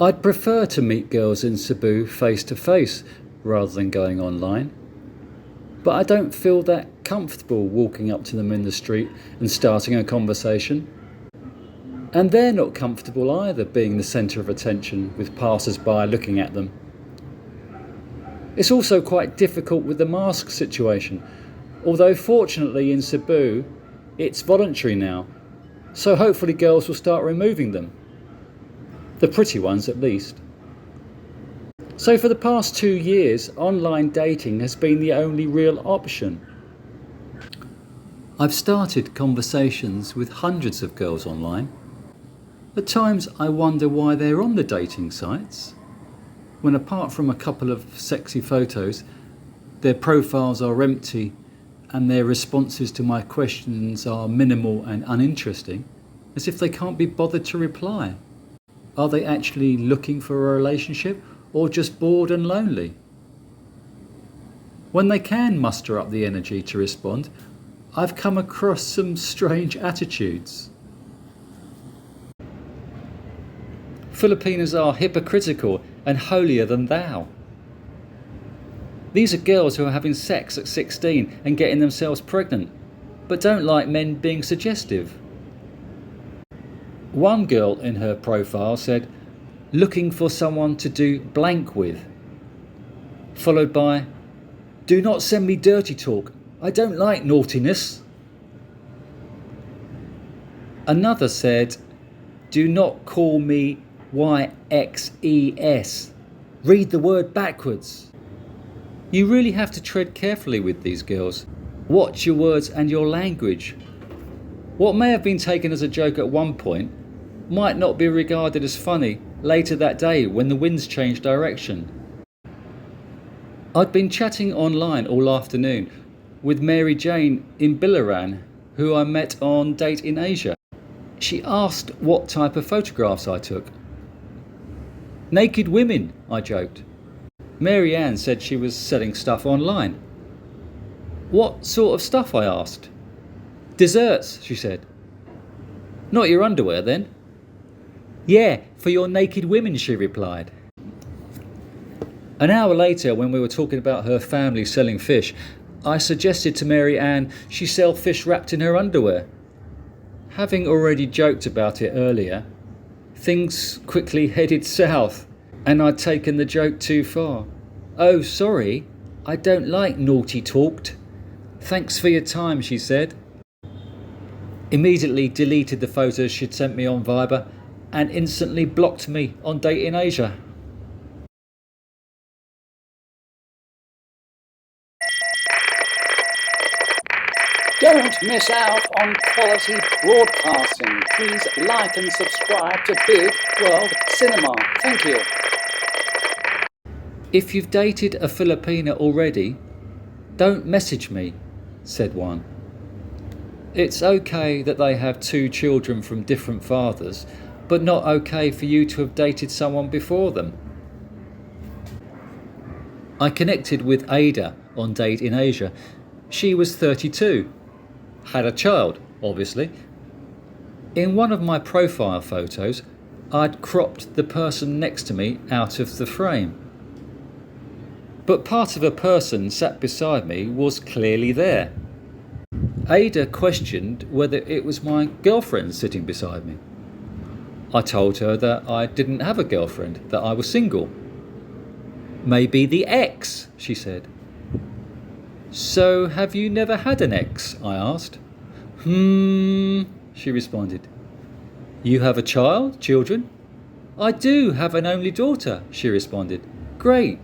I'd prefer to meet girls in Cebu face to face rather than going online. But I don't feel that comfortable walking up to them in the street and starting a conversation. And they're not comfortable either being the centre of attention with passers-by looking at them. It's also quite difficult with the mask situation, although fortunately in Cebu it's voluntary now, so hopefully girls will start removing them. The pretty ones at least. So for the past 2 years, online dating has been the only real option. I've started conversations with hundreds of girls online. At times I wonder why they're on the dating sites, when apart from a couple of sexy photos, their profiles are empty and their responses to my questions are minimal and uninteresting, as if they can't be bothered to reply. Are they actually looking for a relationship or just bored and lonely? When they can muster up the energy to respond, I've come across some strange attitudes. Filipinas are hypocritical and holier than thou. These are girls who are having sex at 16 and getting themselves pregnant, but don't like men being suggestive. One girl in her profile said, "Looking for someone to do blank with," followed by, "Do not send me dirty talk, I don't like naughtiness." Another said, "Do not call me YXES, read the word backwards." You really have to tread carefully with these girls. Watch your words and your language. What may have been taken as a joke at one point might not be regarded as funny later that day when the winds change direction. I'd been chatting online all afternoon with Mary Jane in Bilaran, who I met on Date in Asia. She asked what type of photographs I took. "Naked women," I joked. Mary Ann said she was selling stuff online. "What sort of stuff?" I asked. "Desserts," she said. "Not your underwear then?" "Yeah, for your naked women," she replied. An hour later, when we were talking about her family selling fish, I suggested to Mary Ann she sell fish wrapped in her underwear. Having already joked about it earlier, things quickly headed south, and I'd taken the joke too far. "Oh, sorry, I don't like naughty talked. Thanks for your time," she said. Immediately deleted the photos she'd sent me on Viber and instantly blocked me on Date in Asia. Don't miss out on quality broadcasting. Please like and subscribe to Bigg World Cinema. Thank you. "If you've dated a Filipina already, don't message me," said one. "It's okay that they have 2 children from different fathers, but not okay for you to have dated someone before them." I connected with Ada on Date in Asia. She was 32, had a child, obviously. In one of my profile photos, I'd cropped the person next to me out of the frame. But part of a person sat beside me was clearly there. Ada questioned whether it was my girlfriend sitting beside me. I told her that I didn't have a girlfriend, that I was single. "Maybe the ex," she said. "So have you never had an ex?" I asked. She responded. "You have a child, children?" "I do have an only daughter," she responded. "Great.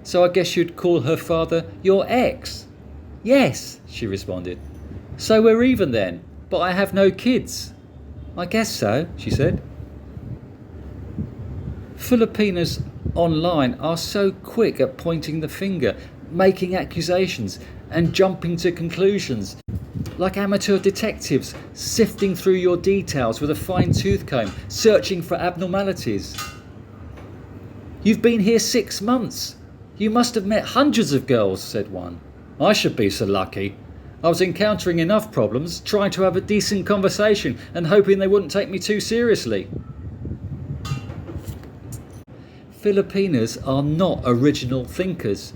So I guess you'd call her father your ex?" "Yes," she responded. "So we're even then, but I have no kids." "I guess so," she said. Filipinas online are so quick at pointing the finger, making accusations and jumping to conclusions, like amateur detectives sifting through your details with a fine-tooth comb, searching for abnormalities. "You've been here 6 months. You must have met hundreds of girls," said one. "I should be so lucky. I was encountering enough problems, trying to have a decent conversation and hoping they wouldn't take me too seriously." Filipinas are not original thinkers.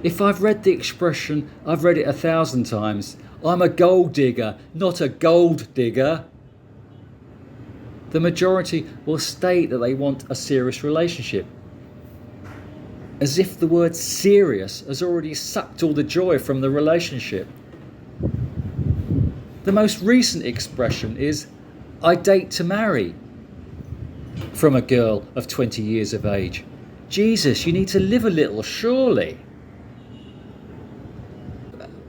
If I've read the expression, I've read it 1,000 times. I'm a gold digger, not a gold digger. The majority will state that they want a serious relationship, as if the word serious has already sucked all the joy from the relationship. The most recent expression is, I date to marry, from a girl of 20 years of age. Jesus, you need to live a little, surely.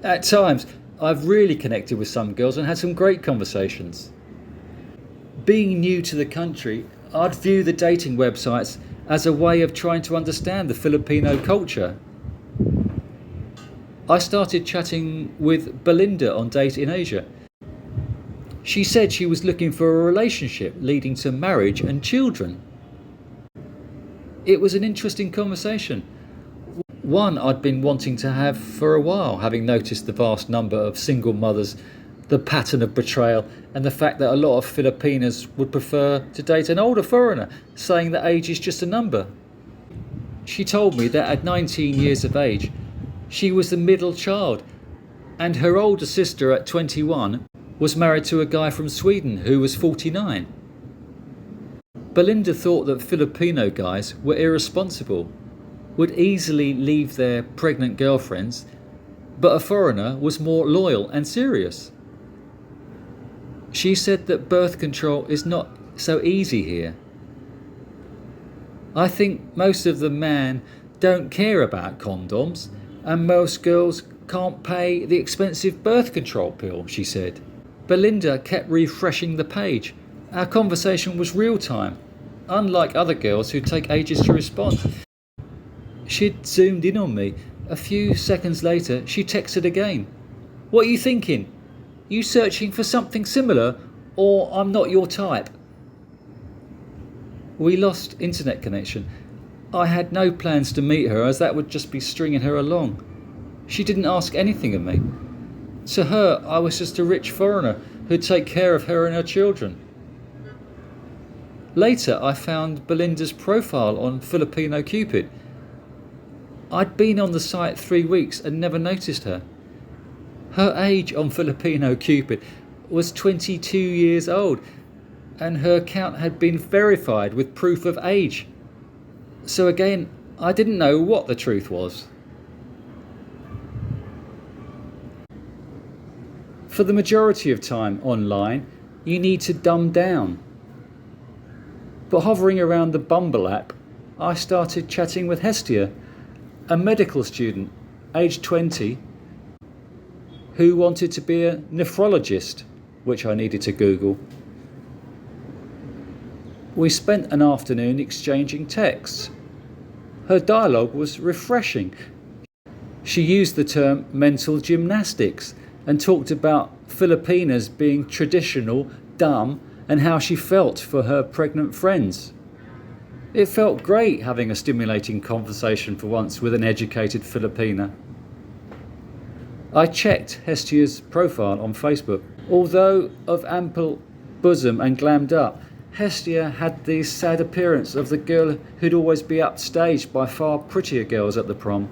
At times, I've really connected with some girls and had some great conversations. Being new to the country, I'd view the dating websites as a way of trying to understand the Filipino culture. I started chatting with Belinda on Date in Asia. She said she was looking for a relationship leading to marriage and children. It was an interesting conversation. One I'd been wanting to have for a while, having noticed the vast number of single mothers, the pattern of betrayal, and the fact that a lot of Filipinas would prefer to date an older foreigner, saying that age is just a number. She told me that at 19 years of age, she was the middle child, and her older sister at 21 was married to a guy from Sweden who was 49. Belinda thought that Filipino guys were irresponsible, would easily leave their pregnant girlfriends, but a foreigner was more loyal and serious. She said that birth control is not so easy here. I think most of the men don't care about condoms, and most girls can't pay the expensive birth control pill, she said. Belinda kept refreshing the page. Our conversation was real time, unlike other girls who take ages to respond. She'd zoomed in on me. A few seconds later, she texted again. What are you thinking? You searching for something similar, or I'm not your type? We lost internet connection. I had no plans to meet her, as that would just be stringing her along. She didn't ask anything of me. To her, I was just a rich foreigner who'd take care of her and her children. Later, I found Belinda's profile on Filipino Cupid. I'd been on the site 3 weeks and never noticed her. Her age on Filipino Cupid was 22 years old, and her account had been verified with proof of age. So again, I didn't know what the truth was. For the majority of time online, you need to dumb down. But hovering around the Bumble app, I started chatting with Hestia, a medical student, aged 20, who wanted to be a nephrologist, which I needed to Google. We spent an afternoon exchanging texts. Her dialogue was refreshing. She used the term mental gymnastics and talked about Filipinas being traditional, dumb, and how she felt for her pregnant friends. It felt great having a stimulating conversation for once with an educated Filipina. I checked Hestia's profile on Facebook. Although of ample bosom and glammed up, Hestia had the sad appearance of the girl who'd always be upstaged by far prettier girls at the prom.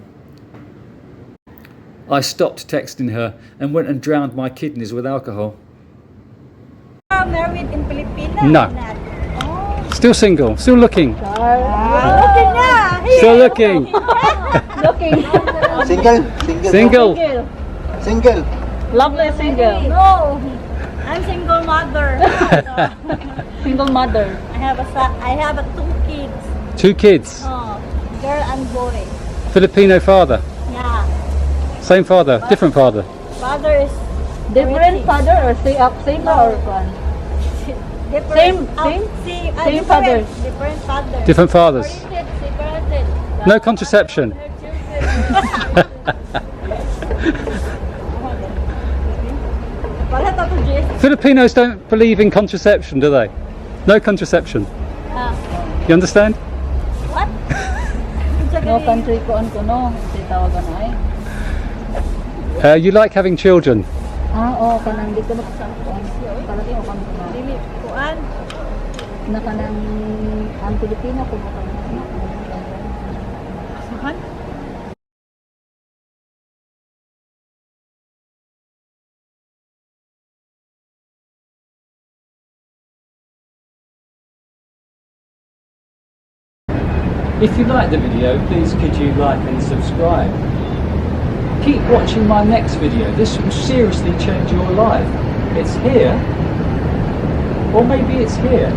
I stopped texting her and went and drowned my kidneys with alcohol. Married in Filipina? No. Oh. Still single, still looking. Looking na. Still looking. Looking. Single. Single. Single. Lovely single. No. I'm single mother. Single mother. I have 2 kids. 2 kids. Girl and boy. Filipino father. Yeah. Same father, different father. Father is different father or same or one? Same father. Different father. Different fathers. Separated. No contraception. Filipinos don't believe in contraception, do they? No contraception. You understand? What? No country ko no. Tawagan ay. You like having children? Oo, kanang dito na sa kuan. Palagi o kan dili kuan. Na kanang ang Pilipino ko ba kanang Mahal? If you liked the video, please could you like and subscribe. Keep watching my next video. This will seriously change your life. It's here, or maybe it's here.